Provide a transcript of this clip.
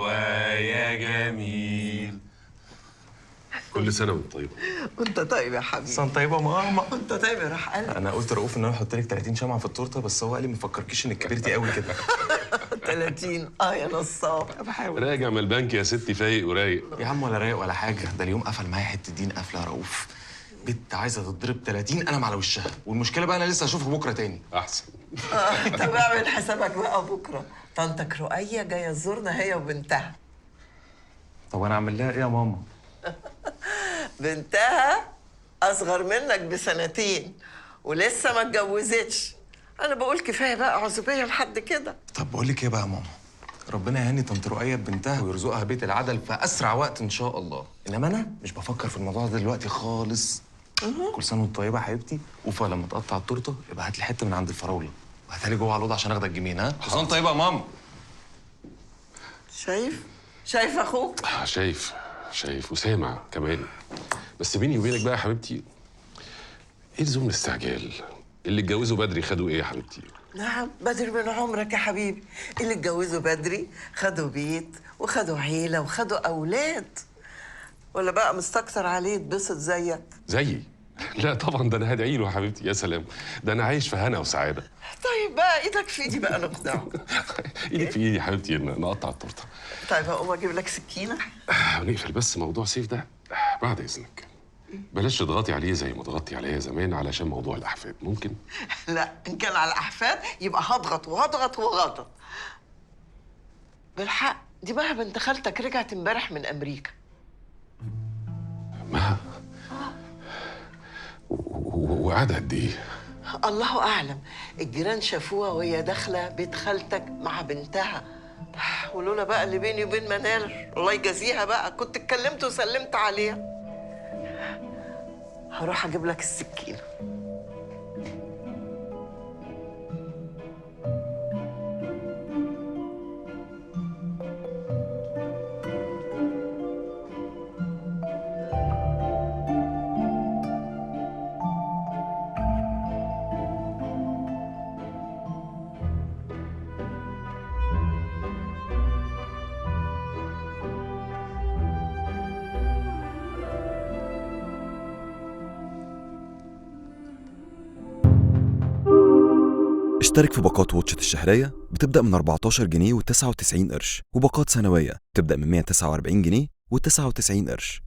رواية جميل. كل سنة وانت طيبة. وانت طيب يا حبيبي. سنة طيبة يا ماما. وانت طيب يا راح قلبي. انا قلت رؤوف ان انا احط لك 30 شمعة في التورتة، بس هو قال لي ما فكركيش انك كبرتي قوي كده. 30 يا نصاب. بحاول. راجع من البنك يا ستي فايق ورايق. يا عم ولا رايق ولا حاجة، ده اليوم قفل معايا حتة دين قفلة يا رؤوف. بنت عايزة تضرب 30 قلم على وشها، والمشكلة بقى انا لسه هشوفها بكرة تاني. أحسن. طب اعمل حسابك بقى بكره، طنطك رؤية جاية تزورنا هي وبنتها. طب انا اعمل لها ايه يا ماما؟ بنتها اصغر منك بسنتين ولسه ما اتجوزتش. انا بقول كفايه بقى عزوبيه لحد كده. طب بقول لك ايه بقى يا ماما؟ ربنا يهني طنط رؤية ببنتها ويرزقها بيت العدل في اسرع وقت ان شاء الله. انما انا مش بفكر في الموضوع ده دلوقتي خالص. كل سنه وانت طيبه يا حبيبتي، وفا لما تقطع التورته يبقى هات لي حته من عند الفراوله وهاتها لي جوه على الاوضه عشان اخدك الجميل. ها حسن طيبه يا ماما. شايف اخوك؟ شايف وسامع كمان. بس بيني وبينك بقى يا حبيبتي، ايه لزوم الاستعجال؟ اللي اتجوزوا بدري خدوا ايه يا حبيبتي؟ نعم، بدري من عمرك يا حبيبي. اللي اتجوزوا بدري خدوا بيت وخدوا عيله وخدوا اولاد. ولا بقى مستكتر عليه يتبسط زيك؟ زيي؟ لا طبعا، ده انا هدعي له يا حبيبتي. يا سلام، ده انا عايش في هنا وسعاده. طيب بقى ايدك في ايدي بقى نقطعه. ايدك في ايدي يا حبيبتي، نقطع التورته. طيب اقوم اجيب لك سكينه. نقفل بس موضوع سيف ده بعد اذنك. بلاش تضغطي عليه زي ما ضغطتي عليا زمان علشان موضوع الاحفاد، ممكن؟ لا، ان كان على الاحفاد يبقى هضغط وهضغط وهضغط. بالحق دي بقى بنت خالتك رجعت امبارح من امريكا. ما وقعد قد ايه؟ الله اعلم. الجيران شافوها وهي داخله بيت خالتك مع بنتها. ولولا بقى اللي بيني وبين منال الله يجازيها بقى كنت اتكلمت وسلمت عليها. هروح اجيب لك السكينه. اشترك في باقات واتشت الشهرية بتبدأ من 14 جنيه و99 قرش، وباقات سنوية بتبدأ من 149 جنيه و99 قرش.